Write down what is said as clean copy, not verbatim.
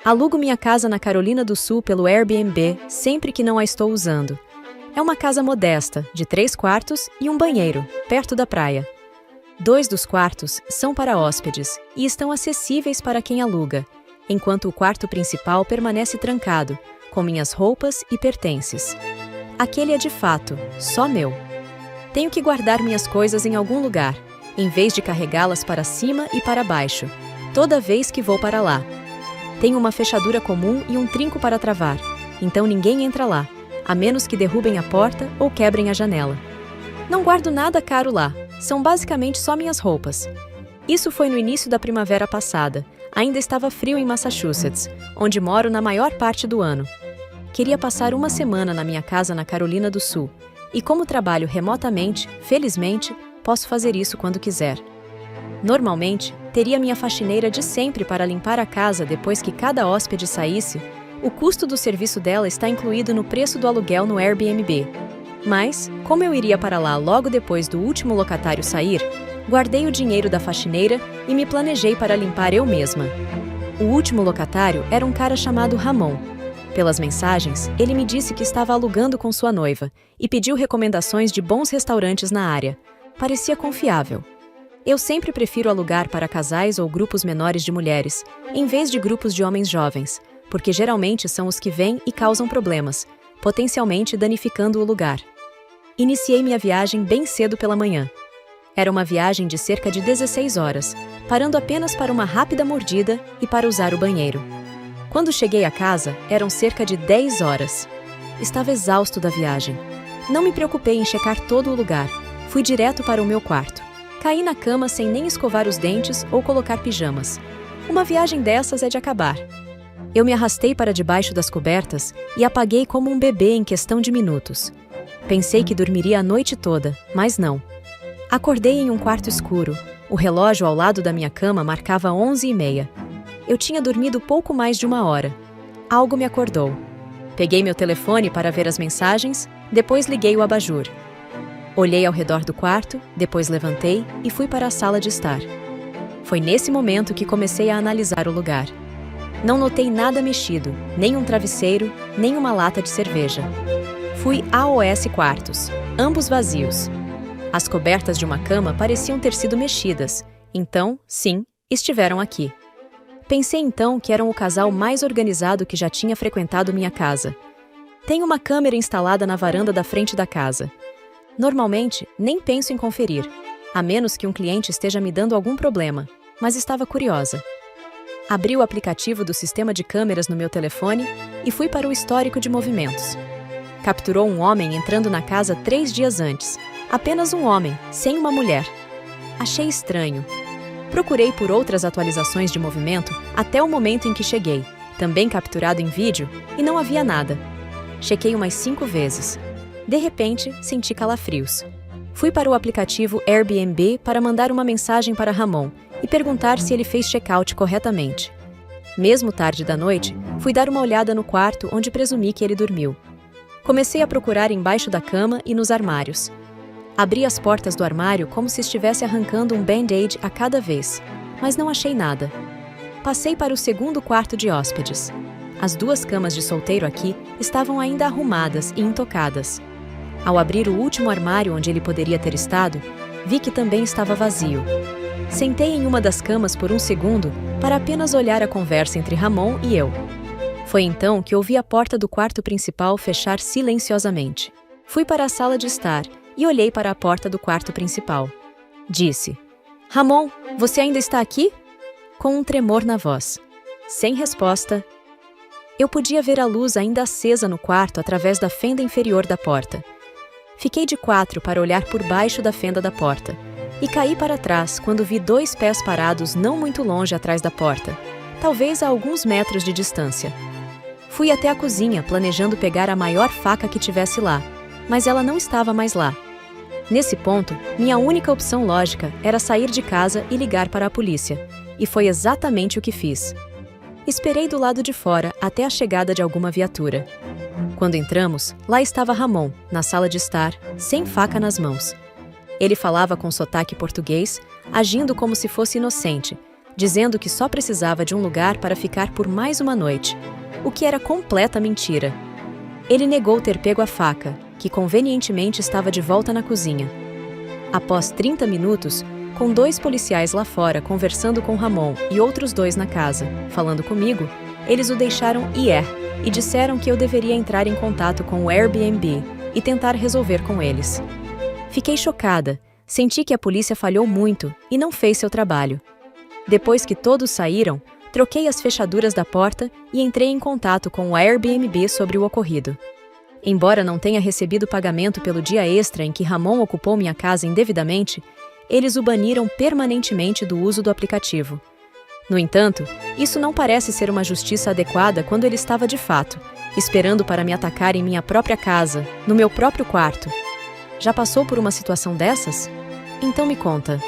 Alugo minha casa na Carolina do Sul pelo Airbnb sempre que não a estou usando. É uma casa modesta, de 3 quartos e um banheiro, perto da praia. 2 dos quartos são para hóspedes e estão acessíveis para quem aluga, enquanto o quarto principal permanece trancado, com minhas roupas e pertences. Aquele é de fato só meu. Tenho que guardar minhas coisas em algum lugar, em vez de carregá-las para cima e para baixo, toda vez que vou para lá. Tenho uma fechadura comum e um trinco para travar, então ninguém entra lá, a menos que derrubem a porta ou quebrem a janela. Não guardo nada caro lá, são basicamente só minhas roupas. Isso foi no início da primavera passada, ainda estava frio em Massachusetts, onde moro na maior parte do ano. Queria passar uma semana na minha casa na Carolina do Sul, e como trabalho remotamente, felizmente, posso fazer isso quando quiser. Normalmente, teria minha faxineira de sempre para limpar a casa depois que cada hóspede saísse. O custo do serviço dela está incluído no preço do aluguel no Airbnb. Mas, como eu iria para lá logo depois do último locatário sair, guardei o dinheiro da faxineira e me planejei para limpar eu mesma. O último locatário era um cara chamado Ramon. Pelas mensagens, ele me disse que estava alugando com sua noiva e pediu recomendações de bons restaurantes na área. Parecia confiável. Eu sempre prefiro alugar para casais ou grupos menores de mulheres, em vez de grupos de homens jovens, porque geralmente são os que vêm e causam problemas, potencialmente danificando o lugar. Iniciei minha viagem bem cedo pela manhã. Era uma viagem de cerca de 16 horas, parando apenas para uma rápida mordida e para usar o banheiro. Quando cheguei à casa, eram cerca de 10 horas. Estava exausto da viagem. Não me preocupei em checar todo o lugar. Fui direto para o meu quarto. Caí na cama sem nem escovar os dentes ou colocar pijamas. Uma viagem dessas é de acabar. Eu me arrastei para debaixo das cobertas e apaguei como um bebê em questão de minutos. Pensei que dormiria a noite toda, mas não. Acordei em um quarto escuro. O relógio ao lado da minha cama marcava 11h30. Eu tinha dormido pouco mais de 1 hora. Algo me acordou. Peguei meu telefone para ver as mensagens, depois liguei o abajur. Olhei ao redor do quarto, depois levantei e fui para a sala de estar. Foi nesse momento que comecei a analisar o lugar. Não notei nada mexido, nem um travesseiro, nem uma lata de cerveja. Fui aos quartos, ambos vazios. As cobertas de uma cama pareciam ter sido mexidas, então, sim, estiveram aqui. Pensei então que eram o casal mais organizado que já tinha frequentado minha casa. Tenho uma câmera instalada na varanda da frente da casa. Normalmente, nem penso em conferir, a menos que um cliente esteja me dando algum problema, mas estava curiosa. Abri o aplicativo do sistema de câmeras no meu telefone e fui para o histórico de movimentos. Capturou um homem entrando na casa 3 dias antes. Apenas um homem, sem uma mulher. Achei estranho. Procurei por outras atualizações de movimento até o momento em que cheguei, também capturado em vídeo, e não havia nada. Chequei umas 5 vezes. De repente, senti calafrios. Fui para o aplicativo Airbnb para mandar uma mensagem para Ramon e perguntar se ele fez check-out corretamente. Mesmo tarde da noite, fui dar uma olhada no quarto onde presumi que ele dormiu. Comecei a procurar embaixo da cama e nos armários. Abri as portas do armário como se estivesse arrancando um band-aid a cada vez, mas não achei nada. Passei para o segundo quarto de hóspedes. As 2 camas de solteiro aqui estavam ainda arrumadas e intocadas. Ao abrir o último armário onde ele poderia ter estado, vi que também estava vazio. Sentei em uma das camas por um segundo para apenas olhar a conversa entre Ramon e eu. Foi então que ouvi a porta do quarto principal fechar silenciosamente. Fui para a sala de estar e olhei para a porta do quarto principal. Disse: "Ramon, você ainda está aqui?" Com um tremor na voz. Sem resposta. Eu podia ver a luz ainda acesa no quarto através da fenda inferior da porta. Fiquei de 4 para olhar por baixo da fenda da porta e caí para trás quando vi 2 pés parados não muito longe atrás da porta, talvez a alguns metros de distância. Fui até a cozinha planejando pegar a maior faca que tivesse lá, mas ela não estava mais lá. Nesse ponto, minha única opção lógica era sair de casa e ligar para a polícia, e foi exatamente o que fiz. Esperei do lado de fora até a chegada de alguma viatura. Quando entramos, lá estava Ramon, na sala de estar, sem faca nas mãos. Ele falava com sotaque português, agindo como se fosse inocente, dizendo que só precisava de um lugar para ficar por mais uma noite, o que era completa mentira. Ele negou ter pego a faca, que convenientemente estava de volta na cozinha. Após 30 minutos, com 2 policiais lá fora conversando com Ramon e outros 2 na casa, falando comigo, eles o deixaram ir e disseram que eu deveria entrar em contato com o Airbnb e tentar resolver com eles. Fiquei chocada, senti que a polícia falhou muito e não fez seu trabalho. Depois que todos saíram, troquei as fechaduras da porta e entrei em contato com o Airbnb sobre o ocorrido. Embora não tenha recebido pagamento pelo dia extra em que Ramon ocupou minha casa indevidamente, eles o baniram permanentemente do uso do aplicativo. No entanto, isso não parece ser uma justiça adequada quando ele estava de fato, esperando para me atacar em minha própria casa, no meu próprio quarto. Já passou por uma situação dessas? Então me conta.